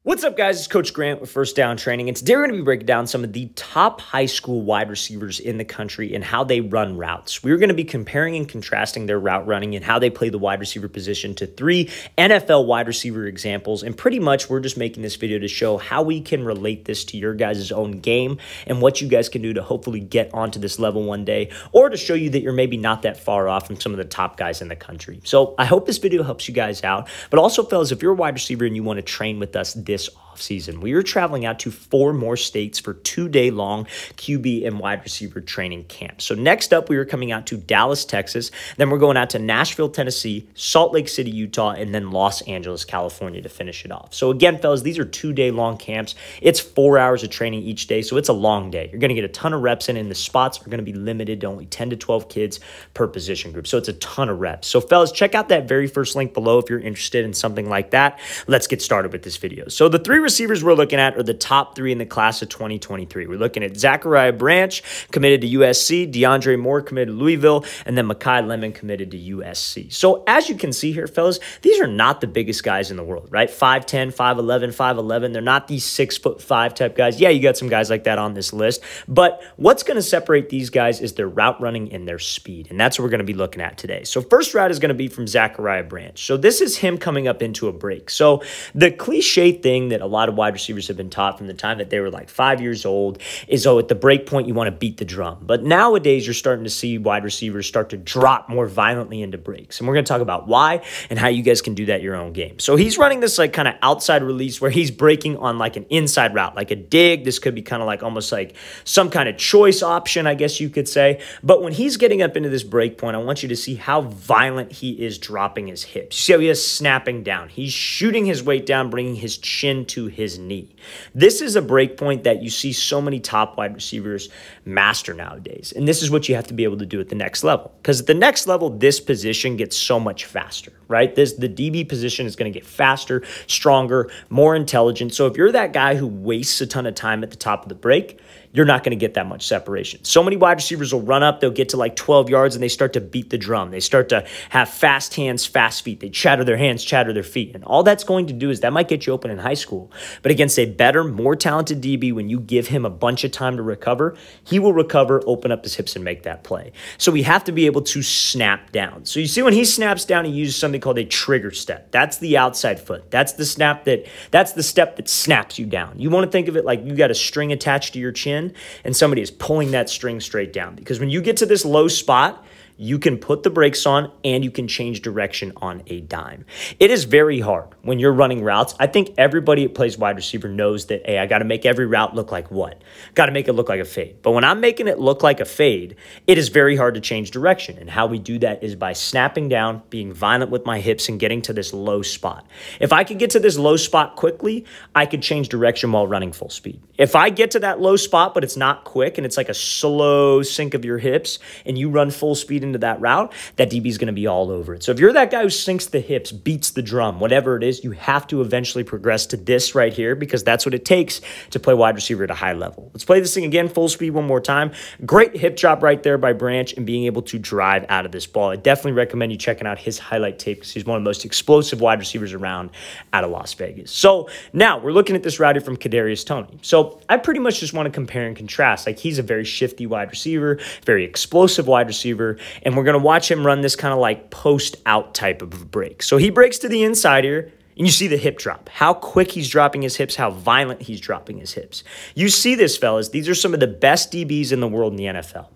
What's up, guys? It's Coach Grant with First Down Training, and today we're going to be breaking down some of the top high school wide receivers in the country and how they run routes. We're going to be comparing and contrasting their route running and how they play the wide receiver position to 3 NFL wide receiver examples, and pretty much we're just making this video to show how we can relate this to your guys' own game and what you guys can do to hopefully get onto this level one day, or to show you that you're maybe not that far off from some of the top guys in the country. So I hope this video helps you guys out, but also, fellas, if you're a wide receiver and you want to train with us this offseason, we are traveling out to 4 more states for 2-day-long QB and wide receiver training camps. So next up, we are coming out to Dallas, Texas. Then we're going out to Nashville, Tennessee, Salt Lake City, Utah, and then Los Angeles, California to finish it off. So again, fellas, these are 2-day-long camps. It's 4 hours of training each day, so it's a long day. You're going to get a ton of reps in, and the spots are going to be limited to only 10 to 12 kids per position group. So it's a ton of reps. So fellas, check out that very first link below if you're interested in something like that. Let's get started with this video. So the 3 receivers we're looking at are the top 3 in the class of 2023. We're looking at Zachariah Branch, committed to USC, DeAndre Moore, committed to Louisville, and then Mekhi Lemon, committed to USC. So as you can see here, fellas, these are not the biggest guys in the world, right? 5'10", 5'11", 5'11". They're not these 6'5" type guys. Yeah, you got some guys like that on this list, but what's going to separate these guys is their route running and their speed, and that's what we're going to be looking at today. So first route is going to be from Zachariah Branch. So this is him coming up into a break. So the cliche thing that a lot of wide receivers have been taught from the time that they were like 5 years old is, oh, at the break point, you want to beat the drum. But nowadays, you're starting to see wide receivers start to drop more violently into breaks. And we're going to talk about why and how you guys can do that your own game. So he's running this like kind of outside release where he's breaking on like an inside route, like a dig. This could be kind of like almost like some kind of choice option, I guess you could say. But when he's getting up into this break point, I want you to see how violent he is dropping his hips. You see how he is snapping down. He's shooting his weight down, bringing his chin to his knee. This is a break point that you see so many top wide receivers master nowadays. And this is what you have to be able to do at the next level. Because at the next level, this position gets so much faster, right? The DB position is going to get faster, stronger, more intelligent. So if you're that guy who wastes a ton of time at the top of the break, you're not going to get that much separation. So many wide receivers will run up, they'll get to like 12 yards, and they start to beat the drum. They start to have fast hands, fast feet. They chatter their hands, chatter their feet. And all that's going to do is that might get you open in high school. But against a better, more talented DB, when you give him a bunch of time to recover, he will recover, open up his hips, and make that play. So we have to be able to snap down. So you see when he snaps down, he uses something called a trigger step. That's the outside foot. That's the step that snaps you down. You want to think of it like you got a string attached to your chin, and somebody is pulling that string straight down. Because when you get to this low spot, you can put the brakes on and you can change direction on a dime. It is very hard when you're running routes. I think everybody that plays wide receiver knows that, hey, I got to make every route look like what? Got to make it look like a fade. But when I'm making it look like a fade, it is very hard to change direction. And how we do that is by snapping down, being violent with my hips, and getting to this low spot. If I could get to this low spot quickly, I could change direction while running full speed. If I get to that low spot, but it's not quick and it's like a slow sink of your hips, and you run full speed into that route, that DB is going to be all over it. So if you're that guy who sinks the hips, beats the drum, whatever it is, you have to eventually progress to this right here, because that's what it takes to play wide receiver at a high level. Let's play this thing again, full speed one more time. Great hip drop right there by Branch and being able to drive out of this ball. I definitely recommend you checking out his highlight tape because he's one of the most explosive wide receivers around out of Las Vegas. So now we're looking at this route here from Kadarius Toney. So I pretty much just want to compare and contrast. Like, he's a very shifty wide receiver, very explosive wide receiver, and we're going to watch him run this kind of like post out type of a break. So he breaks to the inside here, and you see the hip drop, how quick he's dropping his hips, how violent he's dropping his hips. You see this, fellas. These are some of the best DBs in the world in the NFL.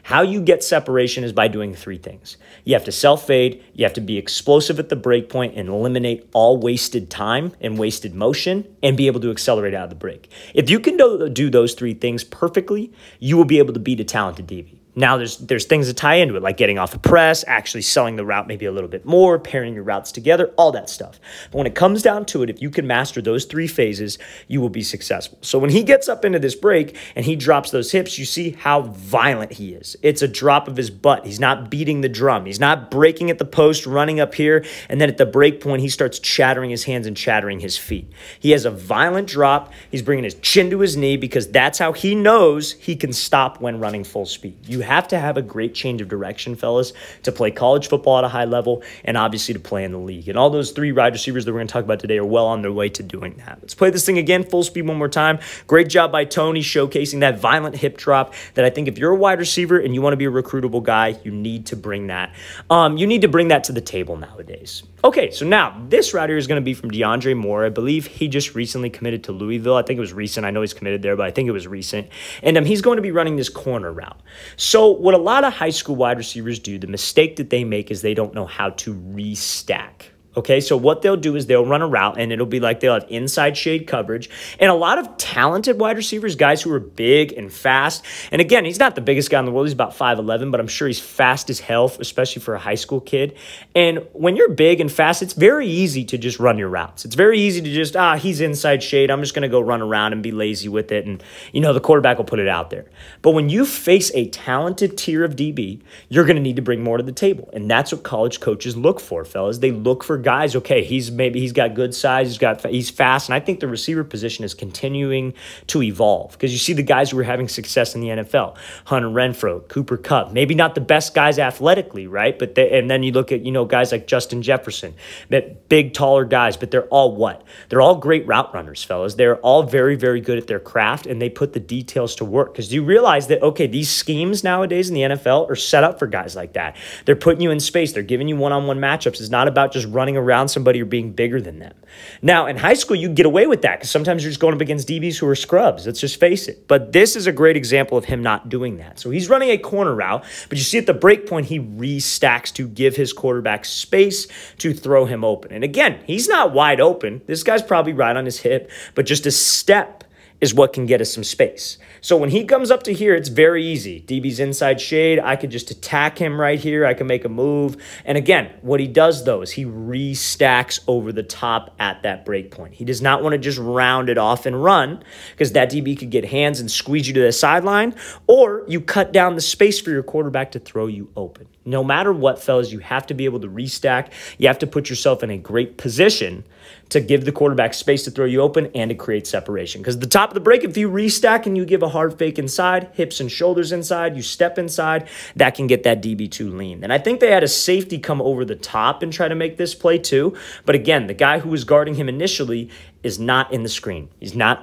How you get separation is by doing 3 things. You have to self-fade, you have to be explosive at the break point and eliminate all wasted time and wasted motion, and be able to accelerate out of the break. If you can do those 3 things perfectly, you will be able to beat a talented DB. Now, there's things that tie into it, like getting off a press, actually selling the route maybe a little bit more, pairing your routes together, all that stuff. But when it comes down to it, if you can master those 3 phases, you will be successful. So when he gets up into this break and he drops those hips, you see how violent he is. It's a drop of his butt. He's not beating the drum. He's not breaking at the post, running up here, and then at the break point, he starts chattering his hands and chattering his feet. He has a violent drop. He's bringing his chin to his knee because that's how he knows he can stop when running full speed. You have to have a great change of direction, fellas, to play college football at a high level and obviously to play in the league. And all those three wide receivers that we're going to talk about today are well on their way to doing that. Let's play this thing again, full speed one more time. Great job by Tony showcasing that violent hip drop that I think if you're a wide receiver and you want to be a recruitable guy, you need to bring that. You need to bring that to the table nowadays. Okay, so now this route here is going to be from DeAndre Moore. I believe he just recently committed to Louisville. I think it was recent. I know he's committed there, but I think it was recent. And he's going to be running this corner route. So what a lot of high school wide receivers do, the mistake that they make is they don't know how to restack. Okay, so what they'll do is they'll run a route, and it'll be like they'll have inside shade coverage. And a lot of talented wide receivers, guys who are big and fast, and again, he's not the biggest guy in the world. He's about 5'11", but I'm sure he's fast as hell, especially for a high school kid. And when you're big and fast, it's very easy to just run your routes. It's very easy to just, he's inside shade. I'm just going to go run around and be lazy with it, and, the quarterback will put it out there. But when you face a talented tier of DB, you're going to need to bring more to the table, and that's what college coaches look for, fellas. They look for guys, okay, he's got good size, he's fast, and I think the receiver position is continuing to evolve because you see the guys who are having success in the NFL, Hunter Renfrow, Cooper Kupp, maybe not the best guys athletically, right? But and then you look at guys like Justin Jefferson, that big, taller guys, but they're all what? They're all great route runners, fellas. They're all very, very good at their craft, and they put the details to work because you realize that, okay, these schemes nowadays in the NFL are set up for guys like that. They're putting you in space. They're giving you one-on-one matchups. It's not about just running around somebody or being bigger than them. Now, in high school, you get away with that because sometimes you're just going up against DBs who are scrubs. Let's just face it. But this is a great example of him not doing that. So he's running a corner route, but you see at the break point, he restacks to give his quarterback space to throw him open. And again, he's not wide open. This guy's probably right on his hip, but just a step is what can get us some space. So when he comes up to here, it's very easy. DB's inside shade. I could just attack him right here. I can make a move. And again, what he does, though, is he restacks over the top at that break point. He does not want to just round it off and run because that DB could get hands and squeeze you to the sideline, or you cut down the space for your quarterback to throw you open. No matter what, fellas, you have to be able to restack. You have to put yourself in a great position to give the quarterback space to throw you open and to create separation. Because the top of the break, if you restack and you give a hard fake inside, hips and shoulders inside, you step inside, that can get that DB too lean. And I think they had a safety come over the top and try to make this play too. But again, the guy who was guarding him initially is not in the screen. He's not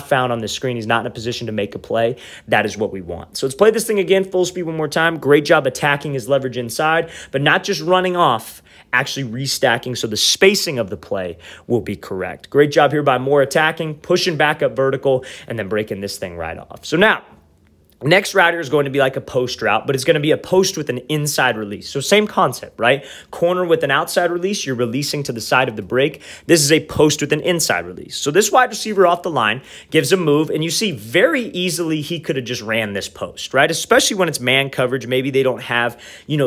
found on the screen. He's not in a position to make a play. That is what we want. So let's play this thing again, full speed one more time. Great job attacking his leverage inside, but not just running off, actually restacking so the spacing of the play will be correct. Great job here by Moore attacking, pushing back up vertical, and then breaking this thing right off. So now, next route here is going to be like a post route, but it's going to be a post with an inside release. So same concept, right? Corner with an outside release, you're releasing to the side of the break. This is a post with an inside release. So this wide receiver off the line gives a move, and you see very easily he could have just ran this post, right? Especially when it's man coverage. Maybe they don't have,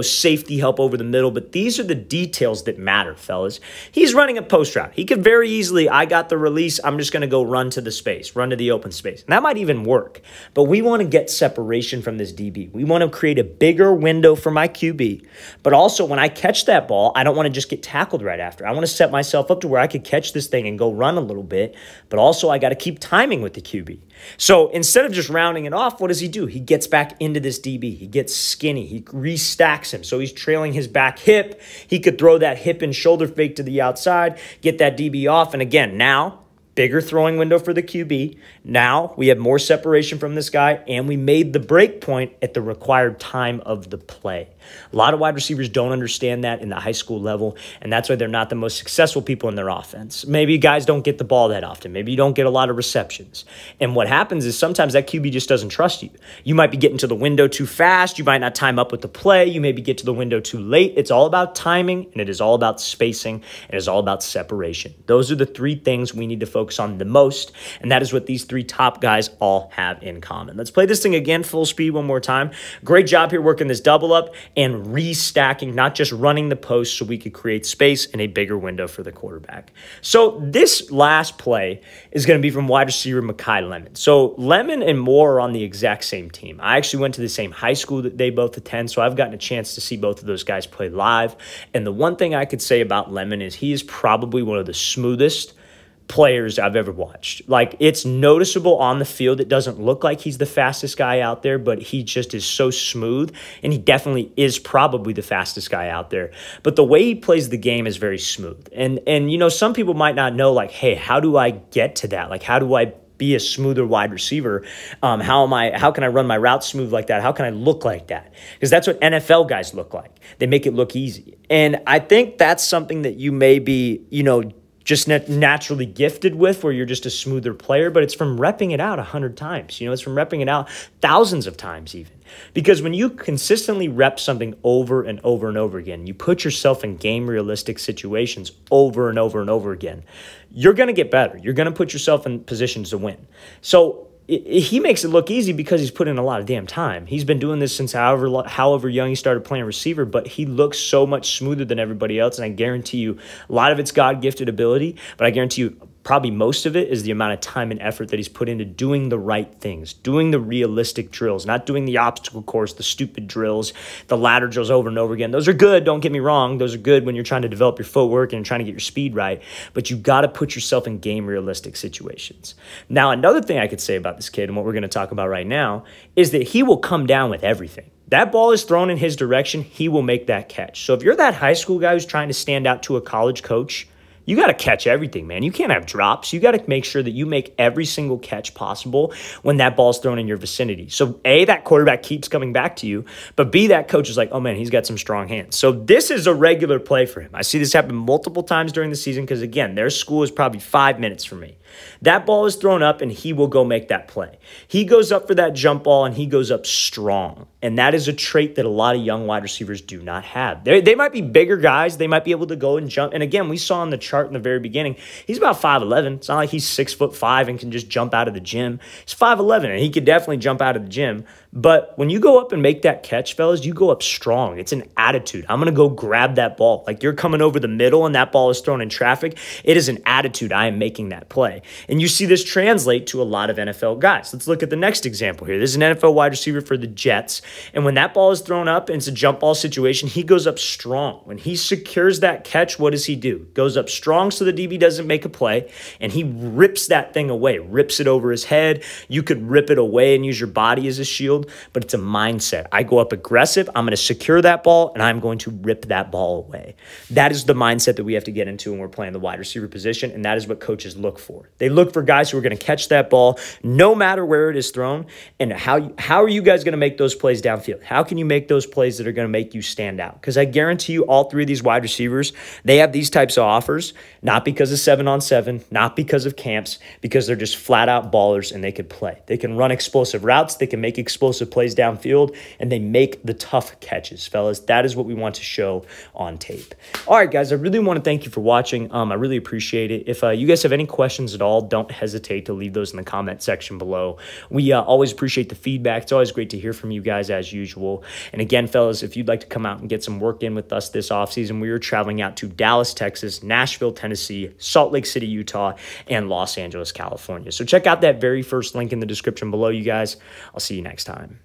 safety help over the middle, but these are the details that matter, fellas. He's running a post route. He could very easily, I got the release, I'm just going to go run to the space, run to the open space. And that might even work, but we want to get separation from this DB. We want to create a bigger window for my QB, but also when I catch that ball, I don't want to just get tackled right after. I want to set myself up to where I could catch this thing and go run a little bit, but also I got to keep timing with the QB. So instead of just rounding it off, what does he do? He gets back into this DB. He gets skinny. He restacks him. So he's trailing his back hip. He could throw that hip and shoulder fake to the outside, get that DB off, and again, now bigger throwing window for the QB. Now we have more separation from this guy, and we made the break point at the required time of the play. A lot of wide receivers don't understand that in the high school level, and that's why they're not the most successful people in their offense. Maybe guys don't get the ball that often. Maybe you don't get a lot of receptions. And what happens is sometimes that QB just doesn't trust you. You might be getting to the window too fast. You might not time up with the play. You maybe get to the window too late. It's all about timing, and it is all about spacing, and it is all about separation. Those are the three things we need to focus on the most, and that is what these three top guys all have in common. Let's play this thing again, full speed one more time. Great job here working this double up and restacking, not just running the post so we could create space and a bigger window for the quarterback. So this last play is going to be from wide receiver Mekhi Lemon. So Lemon and Moore are on the exact same team. I actually went to the same high school that they both attend, so I've gotten a chance to see both of those guys play live. And the one thing I could say about Lemon is he is probably one of the smoothest, players I've ever watched. Like, it's noticeable on the field. It doesn't look like he's the fastest guy out there, but he just is so smooth, and he definitely is probably the fastest guy out there. But the way he plays the game is very smooth. And you know, some people might not know, like, hey, how do I get to that? Like, how do I be a smoother wide receiver? How can I run my route smooth like that? How can I look like that? Because that's what NFL guys look like. They make it look easy. And I think that's something that you may be, you know, just naturally gifted with, where you're just a smoother player, but it's from repping it out 100 times. You know, it's from repping it out thousands of times even. Because when you consistently rep something over and over and over again, you put yourself in game realistic situations over and over and over again, you're going to get better. You're going to put yourself in positions to win. So he makes it look easy because he's put in a lot of damn time. He's been doing this since however young he started playing receiver, but he looks so much smoother than everybody else, and I guarantee you a lot of it's God-gifted ability, but I guarantee you probably most of it is the amount of time and effort that he's put into doing the right things, doing the realistic drills, not doing the obstacle course, the stupid drills, the ladder drills over and over again. Those are good, don't get me wrong. Those are good when you're trying to develop your footwork and trying to get your speed right, but you got to put yourself in game realistic situations. Now, another thing I could say about this kid and what we're going to talk about right now is that he will come down with everything. That ball is thrown in his direction, he will make that catch. So if you're that high school guy who's trying to stand out to a college coach, you got to catch everything, man. You can't have drops. You got to make sure that you make every single catch possible when that ball's thrown in your vicinity. So A, that quarterback keeps coming back to you, but B, that coach is like, oh man, he's got some strong hands. So this is a regular play for him. I see this happen multiple times during the season because, again, their school is probably 5 minutes from me. That ball is thrown up and he will go make that play. He goes up for that jump ball and he goes up strong. And that is a trait that a lot of young wide receivers do not have. They might be bigger guys. They might be able to go and jump. And again, we saw on the chart in the very beginning, he's about 5'11". It's not like he's 6'5" and can just jump out of the gym. He's 5'11", and he could definitely jump out of the gym. But when you go up and make that catch, fellas, you go up strong. It's an attitude. I'm going to go grab that ball. Like, you're coming over the middle and that ball is thrown in traffic. It is an attitude. I am making that play. And you see this translate to a lot of NFL guys. Let's look at the next example here. This is an NFL wide receiver for the Jets. And when that ball is thrown up and it's a jump ball situation, he goes up strong. When he secures that catch, what does he do? Goes up strong so the DB doesn't make a play, and he rips that thing away, rips it over his head. You could rip it away and use your body as a shield, but it's a mindset. I go up aggressive, I'm going to secure that ball, and I'm going to rip that ball away. That is the mindset that we have to get into when we're playing the wide receiver position, and that is what coaches look for. They look for guys who are going to catch that ball no matter where it is thrown, and how are you guys going to make those plays downfield? How can you make those plays that are going to make you stand out? Because I guarantee you all three of these wide receivers, they have these types of offers, not because of 7-on-7, not because of camps, because they're just flat-out ballers and they can play. They can run explosive routes, they can make explosive plays downfield, and they make the tough catches, fellas. That is what we want to show on tape. All right, guys, I really want to thank you for watching. I really appreciate it. If you guys have any questions at all, don't hesitate to leave those in the comment section below. We always appreciate the feedback. It's always great to hear from you guys as usual. And again, fellas, if you'd like to come out and get some work in with us this offseason, we are traveling out to Dallas, Texas, Nashville, Tennessee, Salt Lake City, Utah, and Los Angeles, California. So check out that very first link in the description below, you guys. I'll see you next time.